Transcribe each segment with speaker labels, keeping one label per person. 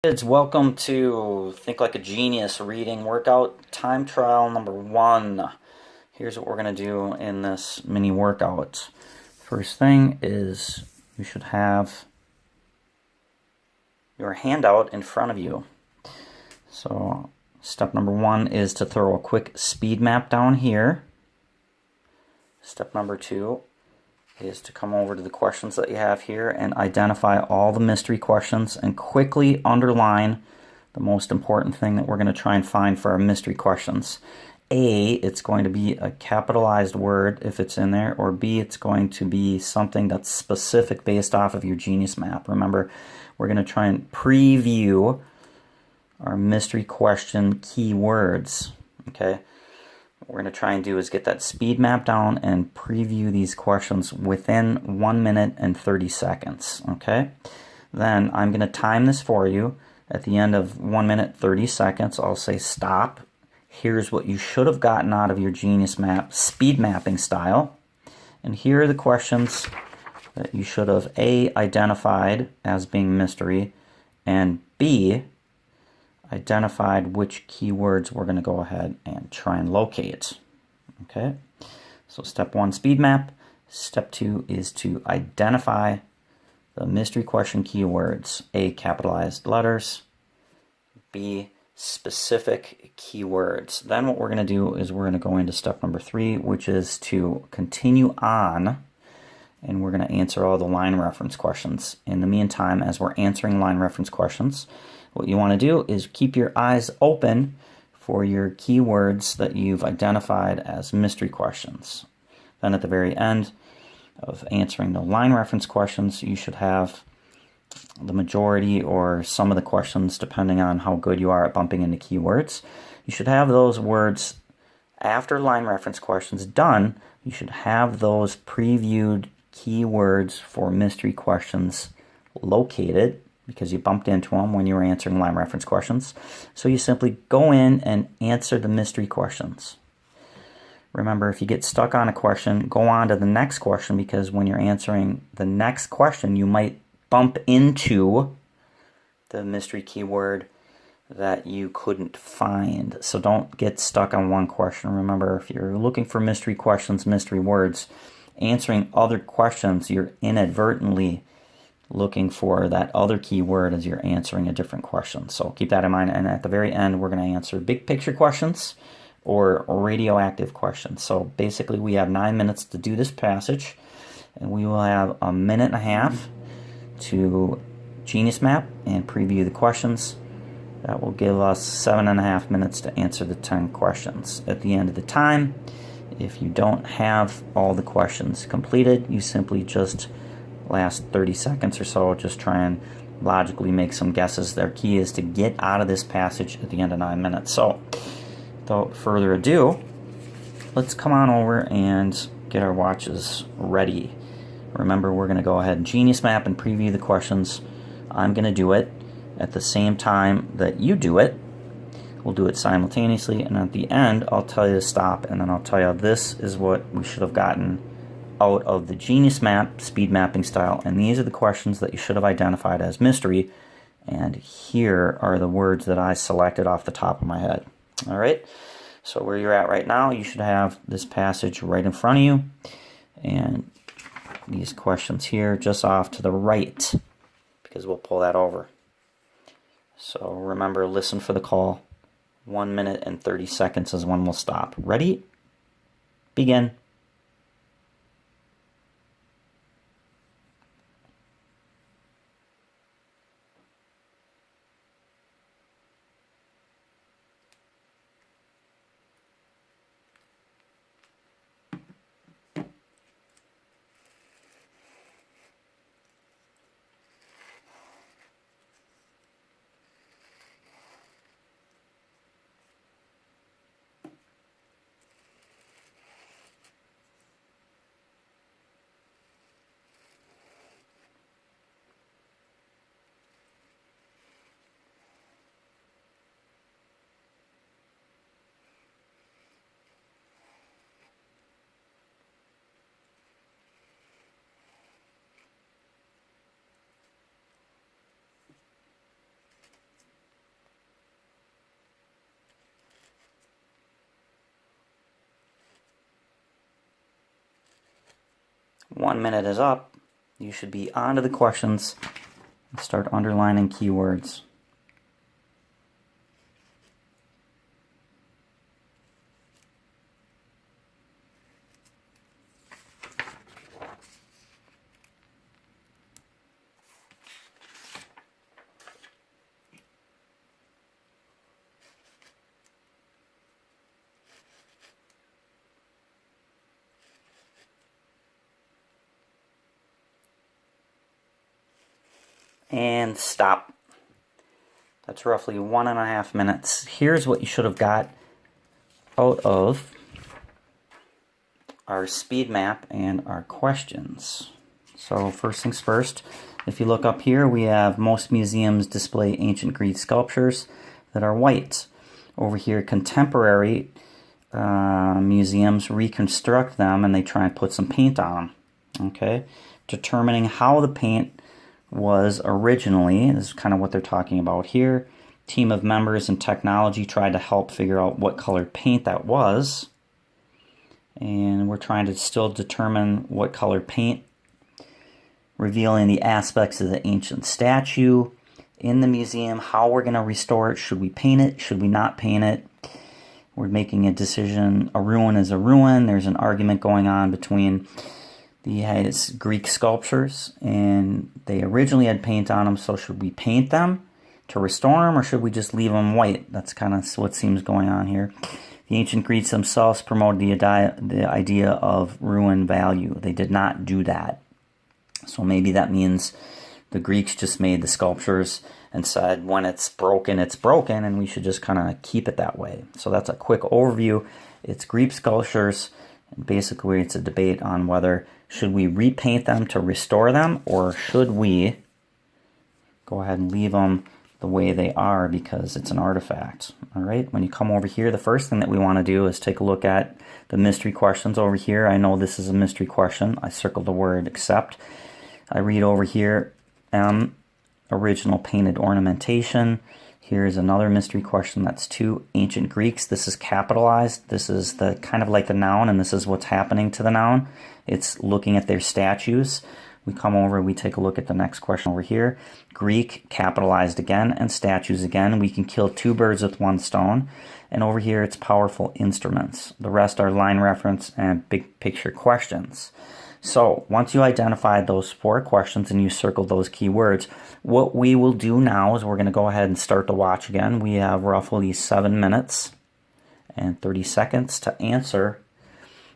Speaker 1: Kids, welcome to Think Like a Genius reading workout time trial number 1. Here's what we're going to do in this mini workout. First thing is you should have your handout in front of you. So step number 1 is to throw a quick speed map down here. Step number 2 is to come over to the questions that you have here and identify all the mystery questions and quickly underline the most important thing that we're going to try and find for our mystery questions. A, it's going to be a capitalized word if it's in there, or B, it's going to be something that's specific based off of your Genius map. Remember, we're going to try and preview our mystery question keywords, okay? What we're going to try and do is get that speed map down and preview these questions within 1 minute and 30 seconds, okay? Then I'm going to time this for you. At the end of 1 minute 30 seconds, I'll say stop. Here's what you should have gotten out of your Genius map, speed mapping style. And here are the questions that you should have A, identified as being mystery, and B, identified which keywords we're going to go ahead and try and locate. Okay, so step 1, speed map. Step 2 is to identify the mystery question keywords. A, capitalized letters. B, specific keywords. Then what we're going to do is we're going to go into step number 3, which is to continue on, and we're going to answer all the line reference questions. In the meantime, as we're answering line reference questions, what you want to do is keep your eyes open for your keywords that you've identified as mystery questions. Then at the very end of answering the line reference questions, you should have the majority or some of the questions, depending on how good you are at bumping into keywords. You should have those words after line reference questions done. You should have those previewed keywords for mystery questions located, because you bumped into them when you were answering line reference questions. So you simply go in and answer the mystery questions. Remember, if you get stuck on a question, go on to the next question, because when you're answering the next question, you might bump into the mystery keyword that you couldn't find. So don't get stuck on one question. Remember, if you're looking for mystery questions, mystery words, answering other questions, you're inadvertently looking for that other keyword as you're answering a different question. So keep that in mind. And at the very end, we're going to answer big picture questions or radioactive questions. So basically, we have 9 minutes to do this passage, and we will have a minute and a half to Genius map and preview the questions. That will give us 7.5 minutes to answer the 10 questions. At the end of the time, if you don't have all the questions completed, you simply just last 30 seconds or so, just try and logically make some guesses. Their key is to get out of this passage at the end of 9 minutes. So without further ado, let's come on over and get our watches ready. Remember, we're going to go ahead and Genius map and preview the questions. I'm going to do it at the same time that you do it. We'll do it simultaneously, and at the end I'll tell you to stop, and then I'll tell you this is what we should have gotten out of the Genius map, speed mapping style, and these are the questions that you should have identified as mystery, and here are the words that I selected off the top of my head. Alright, so where you're at right now, you should have this passage right in front of you, and these questions here just off to the right, because we'll pull that over. So remember, listen for the call. 1 minute and 30 seconds is when we'll stop. Ready? Begin. 1 minute is up. You should be on to the questions and start underlining keywords. And stop. That's roughly 1.5 minutes. Here's what you should have got out of our speed map and our questions. So first things first, if you look up here, we have most museums display ancient Greek sculptures that are white. Over here, contemporary museums reconstruct them and they try and put some paint on them. Okay, determining how the paint was originally, this is kind of what they're talking about here. Team of members and technology tried to help figure out what colored paint that was. And we're trying to still determine what color paint, revealing the aspects of the ancient statue in the museum, how we're going to restore it. Should we paint it? Should we not paint it? We're making a decision. A ruin is a ruin. There's an argument going on between these Greek sculptures, and they originally had paint on them, so should we paint them to restore them, or should we just leave them white? That's kind of what seems going on here. The ancient Greeks themselves promoted the idea of ruin value. They did not do that. So maybe that means the Greeks just made the sculptures and said, when it's broken, and we should just kind of keep it that way. So that's a quick overview. It's Greek sculptures, and basically it's a debate on whether should we repaint them to restore them, or should we go ahead and leave them the way they are because it's an artifact. All right, when you come over here, the first thing that we want to do is take a look at the mystery questions over here. I know this is a mystery question. I circled the word accept. I read over here, M, original painted ornamentation. Here's another mystery question. That's 2, ancient Greeks. This is capitalized. This is the kind of like the noun, and this is what's happening to the noun. It's looking at their statues. We come over, we take a look at the next question over here. Greek, capitalized again, and statues again. We can kill 2 birds with 1 stone. And over here, it's powerful instruments. The rest are line reference and big picture questions. So once you identified those 4 questions and you circled those keywords, what we will do now is we're going to go ahead and start the watch again. We have roughly 7 minutes and 30 seconds to answer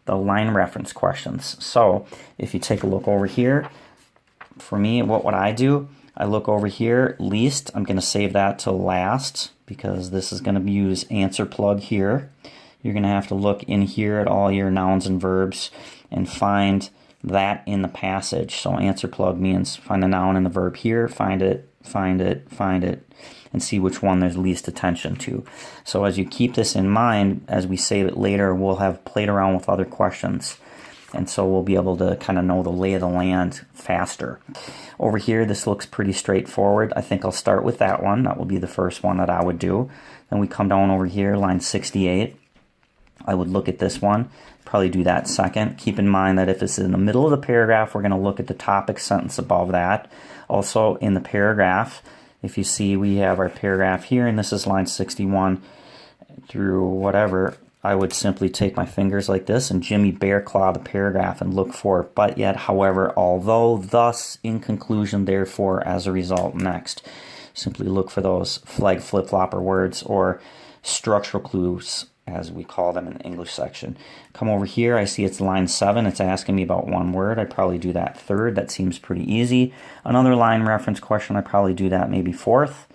Speaker 1: the line reference questions. So if you take a look over here, for me, what would I do? I look over here, least. I'm going to save that to last because this is going to use answer plug here. You're going to have to look in here at all your nouns and verbs and find that in the passage. So answer plug means find a noun and the verb here, find it, and see which one there's least attention to. So as you keep this in mind, as we save it later, we'll have played around with other questions. And so we'll be able to kind of know the lay of the land faster. Over here, this looks pretty straightforward. I think I'll start with that one. That will be the first one that I would do. Then we come down over here, line 68. I would look at this one, probably do that second. Keep in mind that if it's in the middle of the paragraph, we're going to look at the topic sentence above that. Also in the paragraph, if you see, we have our paragraph here, and this is line 61 through whatever. I would simply take my fingers like this and Jimmy Bear Claw the paragraph and look for but, yet, however, although, thus, in conclusion, therefore, as a result, next. Simply look for those flag flip-flopper words or structural clues, as we call them in the English section. Come over here, I see it's line 7. It's asking me about one word. I'd probably do that third. That seems pretty easy. Another line reference question, I'd probably do that maybe fourth.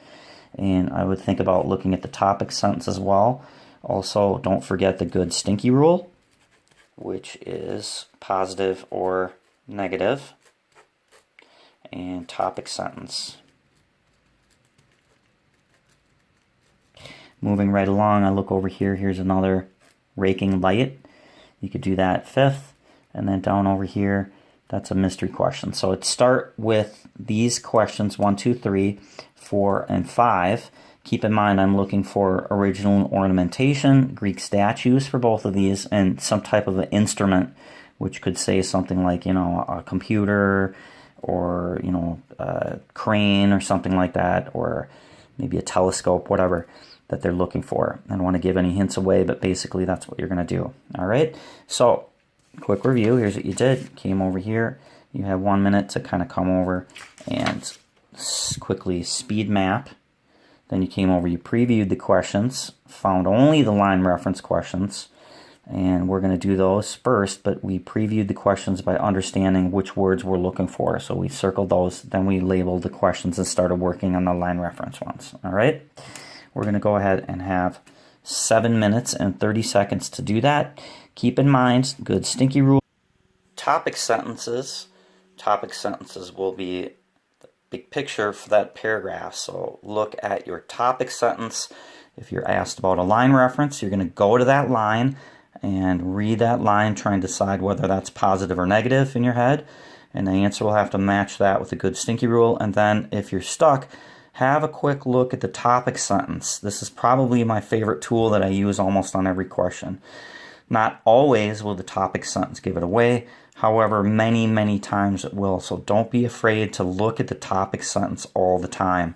Speaker 1: And I would think about looking at the topic sentence as well. Also, don't forget the good stinky rule, which is positive or negative. And topic sentence. Moving right along, I look over here. Here's another raking light. You could do that fifth. And then down over here, that's a mystery question. So let's start with these questions 1, 2, 3, 4, and 5. Keep in mind I'm looking for original ornamentation, Greek statues for both of these, and some type of an instrument which could say something like, you know, a computer, or, you know, a crane or something like that, or maybe a telescope, whatever that they're looking for. I don't want to give any hints away, but basically that's what you're going to do. All right, so quick review. Here's what you did. Came over here. You have 1 minute to kind of come over and quickly speed map. Then you came over, you previewed the questions, found only the line reference questions, and we're going to do those first, but we previewed the questions by understanding which words we're looking for. So we circled those, then we labeled the questions and started working on the line reference ones. All right, we're going to go ahead and have 7 minutes and 30 seconds to do that. Keep in mind, good stinky rule. Topic sentences will be the big picture for that paragraph. So look at your topic sentence. If you're asked about a line reference, you're going to go to that line and read that line, try and decide whether that's positive or negative in your head. And the answer will have to match that with a good stinky rule. And then if you're stuck, have a quick look at the topic sentence. This is probably my favorite tool that I use almost on every question. Not always will the topic sentence give it away. However, many, many times it will. So don't be afraid to look at the topic sentence all the time.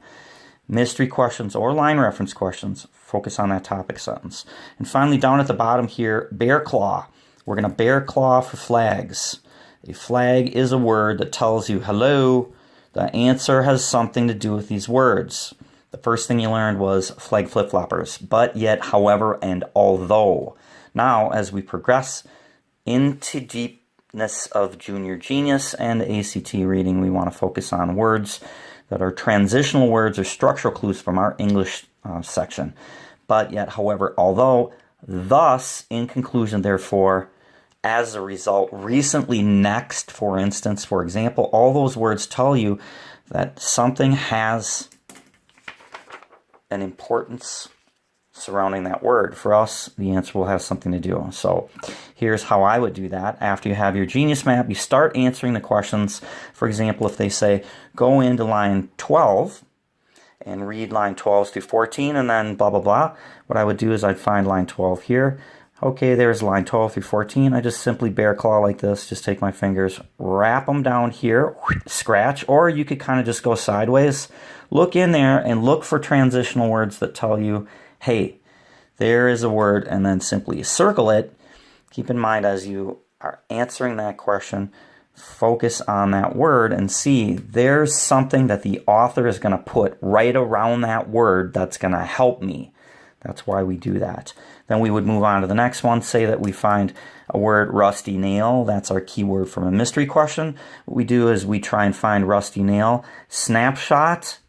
Speaker 1: Mystery questions or line reference questions, focus on that topic sentence. And finally, down at the bottom here, bear claw. We're going to bear claw for flags. A flag is a word that tells you, hello, the answer has something to do with these words. The first thing you learned was flag flip-floppers, but yet, however, and although. Now, as we progress into deepness of Junior Genius and ACT reading, we want to focus on words that are transitional words or structural clues from our English section. But yet, however, although, thus, in conclusion, therefore, as a result, recently, next, for instance, for example, all those words tell you that something has an importance surrounding that word. For us, the answer will have something to do. So here's how I would do that. After you have your Genius Map, you start answering the questions. For example, if they say, go into line 12 and read line 12 through 14 and then blah, blah, blah. What I would do is I'd find line 12 here. Okay, there's line 12 through 14. I just simply bear claw like this. Just take my fingers, wrap them down here, scratch, or you could kind of just go sideways. Look in there and look for transitional words that tell you, hey, there is a word, and then simply circle it. Keep in mind as you are answering that question, focus on that word and see there's something that the author is going to put right around that word that's going to help me. That's why we do that. Then we would move on to the next one. Say that we find a word, rusty nail. That's our keyword from a mystery question. What we do is we try and find rusty nail, snapshot,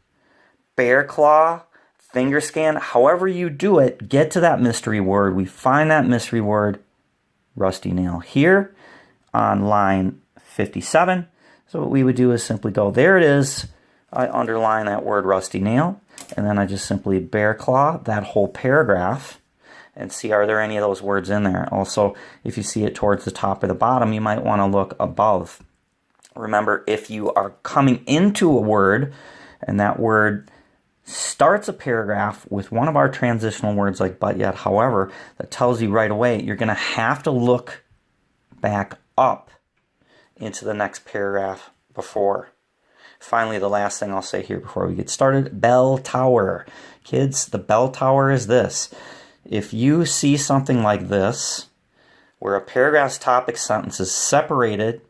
Speaker 1: bear claw, finger scan. However you do it, get to that mystery word. We find that mystery word, rusty nail, here on line 57. So what we would do is simply go, there it is. I underline that word, rusty nail. And then I just simply bear claw that whole paragraph and see, are there any of those words in there? Also, if you see it towards the top or the bottom, you might want to look above. Remember, if you are coming into a word and that word starts a paragraph with one of our transitional words like but yet, however, that tells you right away, you're going to have to look back up into the next paragraph before. Finally, the last thing I'll say here before we get started, bell tower. Kids, the bell tower is this. If you see something like this, where a paragraph's topic sentence is separated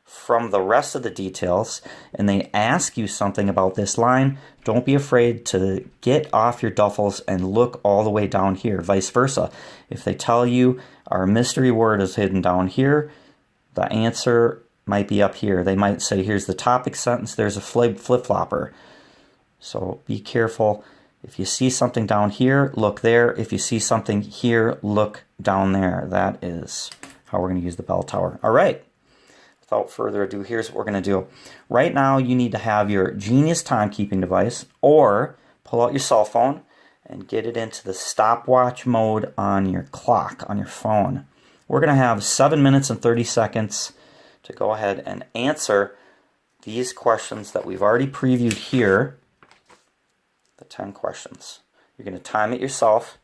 Speaker 1: from the rest of the details, and they ask you something about this line, don't be afraid to get off your duffels and look all the way down here, vice versa. If they tell you our mystery word is hidden down here, the answer might be up here. They might say, here's the topic sentence, there's a flip-flopper. So be careful. If you see something down here, look there. If you see something here, look down there. That is how we're going to use the bell tower. All right. Without further ado, here's what we're going to do. Right now, you need to have your Genius timekeeping device or pull out your cell phone and get it into the stopwatch mode on your clock, on your phone. We're going to have 7 minutes and 30 seconds to go ahead and answer these questions that we've already previewed here, the 10 questions. You're going to time it yourself,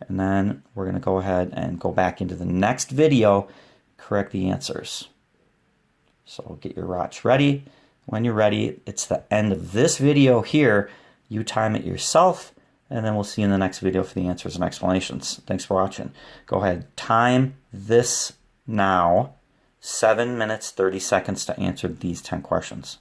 Speaker 1: and then we're going to go ahead and go back into the next video correct the answers. So get your watch ready. When you're ready, it's the end of this video here. You time it yourself, and then we'll see you in the next video for the answers and explanations. Thanks for watching. Go ahead, time this now. 7 minutes, 30 seconds to answer these 10 questions.